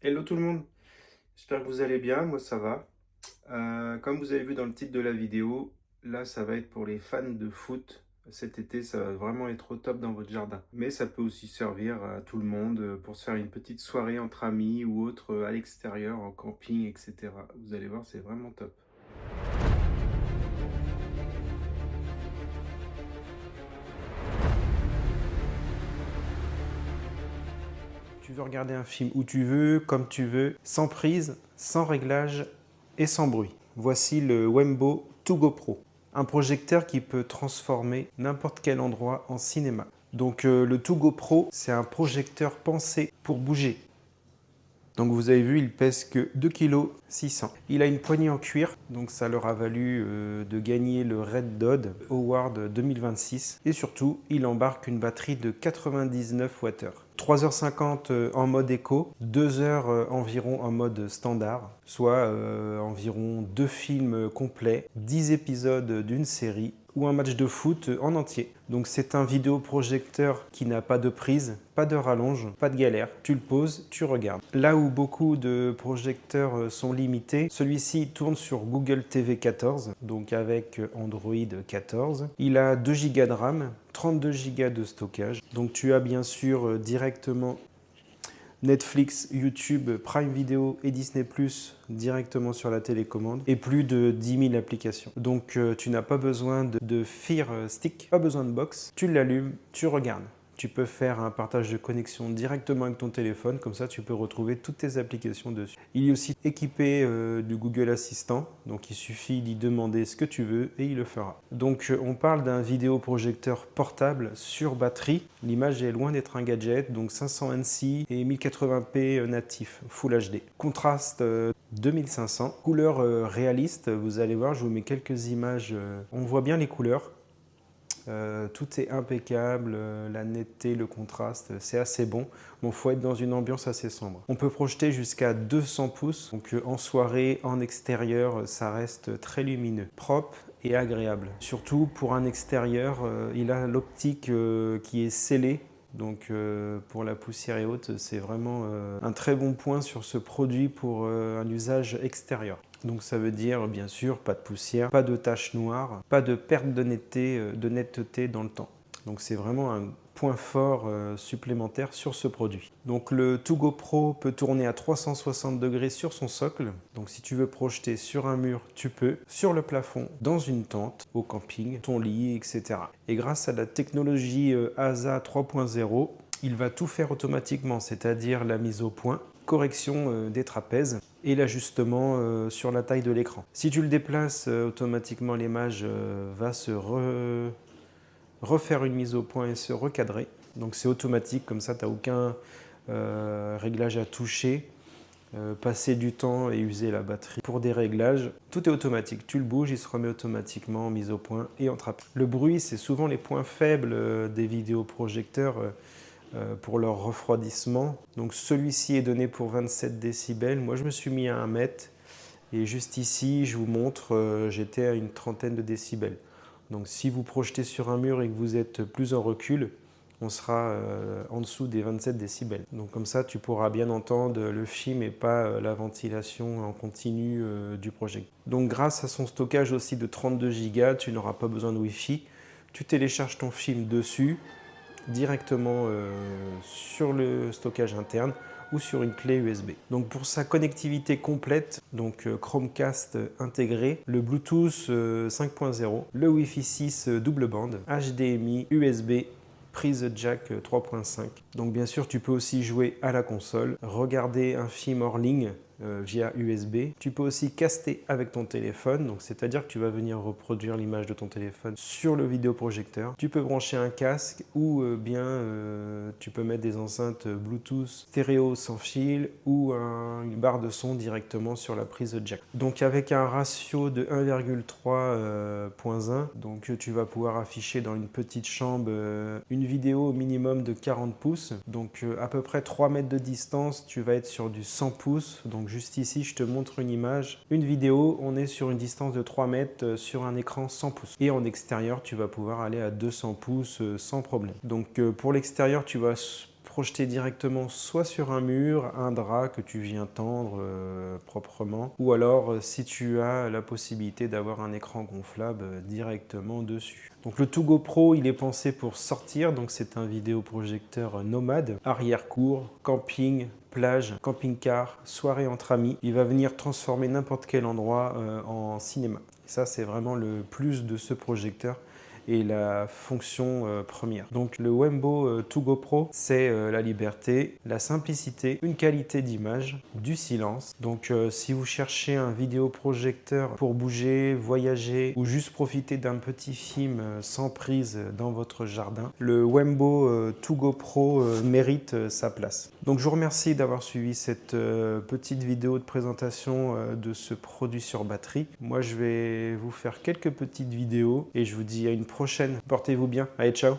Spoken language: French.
Hello tout le monde, j'espère que vous allez bien, moi ça va. Comme vous avez vu dans le titre de la vidéo, là ça va être pour les fans de foot. Cet été ça va vraiment être au top dans votre jardin. Mais ça peut aussi servir à tout le monde pour se faire une petite soirée entre amis ou autre à l'extérieur, en camping, etc. Vous allez voir, c'est vraiment top. Tu veux regarder un film où tu veux, comme tu veux, sans prise, sans réglage et sans bruit. Voici le Wembo To Go Pro, un projecteur qui peut transformer n'importe quel endroit en cinéma. Donc le To Go Pro, c'est un projecteur pensé pour bouger. Donc vous avez vu, il pèse que 2,6 kg. Il a une poignée en cuir, donc ça leur a valu de gagner le Red Dot Award 2026. Et surtout, il embarque une batterie de 99 Wh. 3h50 en mode éco, 2 heures environ en mode standard, soit environ 2 films complets, 10 épisodes d'une série ou un match de foot en entier. Donc c'est un vidéoprojecteur qui n'a pas de prise, pas de rallonge, pas de galère. Tu le poses, tu regardes. Là où beaucoup de projecteurs sont limités, celui-ci tourne sur Google TV 14, donc avec Android 14. Il a 2 Go de RAM, 32 Go de stockage. Donc tu as bien sûr directement Netflix, YouTube, Prime Video et Disney+ directement sur la télécommande et plus de 10 000 applications. Donc tu n'as pas besoin de Fire Stick, pas besoin de box. Tu l'allumes, tu regardes. Tu peux faire un partage de connexion directement avec ton téléphone, comme ça tu peux retrouver toutes tes applications dessus. Il est aussi équipé du Google Assistant, donc il suffit d'y demander ce que tu veux et il le fera. Donc on parle d'un vidéoprojecteur portable sur batterie. L'image est loin d'être un gadget, donc 500 ANSI et 1080p natif, Full HD. Contraste 2500. Couleur réaliste, vous allez voir, je vous mets quelques images. On voit bien les couleurs. Tout est impeccable, la netteté, le contraste, c'est assez bon. Bon, faut être dans une ambiance assez sombre. On peut projeter jusqu'à 200 pouces, donc en soirée, en extérieur, ça reste très lumineux, propre et agréable. Surtout pour un extérieur, il a l'optique qui est scellée. Donc pour la poussière et autres, c'est vraiment un très bon point sur ce produit pour un usage extérieur. Donc ça veut dire bien sûr pas de poussière, pas de taches noires, pas de perte de netteté dans le temps. Donc c'est vraiment un point fort supplémentaire sur ce produit. Donc le To Go Pro peut tourner à 360 degrés sur son socle. Donc si tu veux projeter sur un mur, tu peux. Sur le plafond, dans une tente, au camping, ton lit, etc. Et grâce à la technologie ASA 3.0, il va tout faire automatiquement, c'est-à-dire la mise au point, correction des trapèzes et l'ajustement sur la taille de l'écran. Si tu le déplaces, automatiquement l'image va se refaire une mise au point et se recadrer. Donc c'est automatique, comme ça tu n'as aucun réglage à toucher, passer du temps et user la batterie pour des réglages. Tout est automatique, tu le bouges, il se remet automatiquement en mise au point et en trapèze. Le bruit, c'est souvent les points faibles des vidéoprojecteurs pour leur refroidissement. Donc celui-ci est donné pour 27 décibels. Moi je me suis mis à 1 mètre et juste ici je vous montre, j'étais à une trentaine de décibels. Donc si vous projetez sur un mur et que vous êtes plus en recul, on sera en dessous des 27 décibels. Donc comme ça tu pourras bien entendre le film et pas la ventilation en continu du projecteur. Donc grâce à son stockage aussi de 32 Go, tu n'auras pas besoin de Wi-Fi. Tu télécharges ton film dessus directement sur le stockage interne ou sur une clé USB. Donc pour sa connectivité complète, donc Chromecast intégré, le Bluetooth 5.0, le Wi-Fi 6 double bande, HDMI, USB, prise jack 3.5. Donc bien sûr, tu peux aussi jouer à la console, regarder un film hors ligne via USB. Tu peux aussi caster avec ton téléphone, donc c'est-à-dire que tu vas venir reproduire l'image de ton téléphone sur le vidéoprojecteur. Tu peux brancher un casque ou bien tu peux mettre des enceintes Bluetooth stéréo sans fil ou une barre de son directement sur la prise jack. Donc avec un ratio de 1,3.1, donc tu vas pouvoir afficher dans une petite chambre une vidéo au minimum de 40 pouces, donc à peu près 3 mètres de distance, tu vas être sur du 100 pouces. Donc juste ici, je te montre une image. Une vidéo, on est sur une distance de 3 mètres sur un écran 100 pouces. Et en extérieur, tu vas pouvoir aller à 200 pouces sans problème. Donc pour l'extérieur, tu vas projeter directement soit sur un mur, un drap que tu viens tendre proprement, ou alors si tu as la possibilité d'avoir un écran gonflable directement dessus. Donc le To-Go Pro, il est pensé pour sortir, donc c'est un vidéoprojecteur nomade, arrière-cour, camping, plage, camping-car, soirée entre amis. Il va venir transformer n'importe quel endroit en cinéma. Et ça, c'est vraiment le plus de ce projecteur et la fonction première. Donc le Wembo To-Go Pro, c'est la liberté, la simplicité, une qualité d'image, du silence. Donc si vous cherchez un vidéoprojecteur pour bouger, voyager ou juste profiter d'un petit film sans prise dans votre jardin, le Wembo To-Go Pro mérite sa place. Donc je vous remercie d'avoir suivi cette petite vidéo de présentation de ce produit sur batterie. Moi je vais vous faire quelques petites vidéos et je vous dis à une prochaine. Portez-vous bien. Allez, ciao.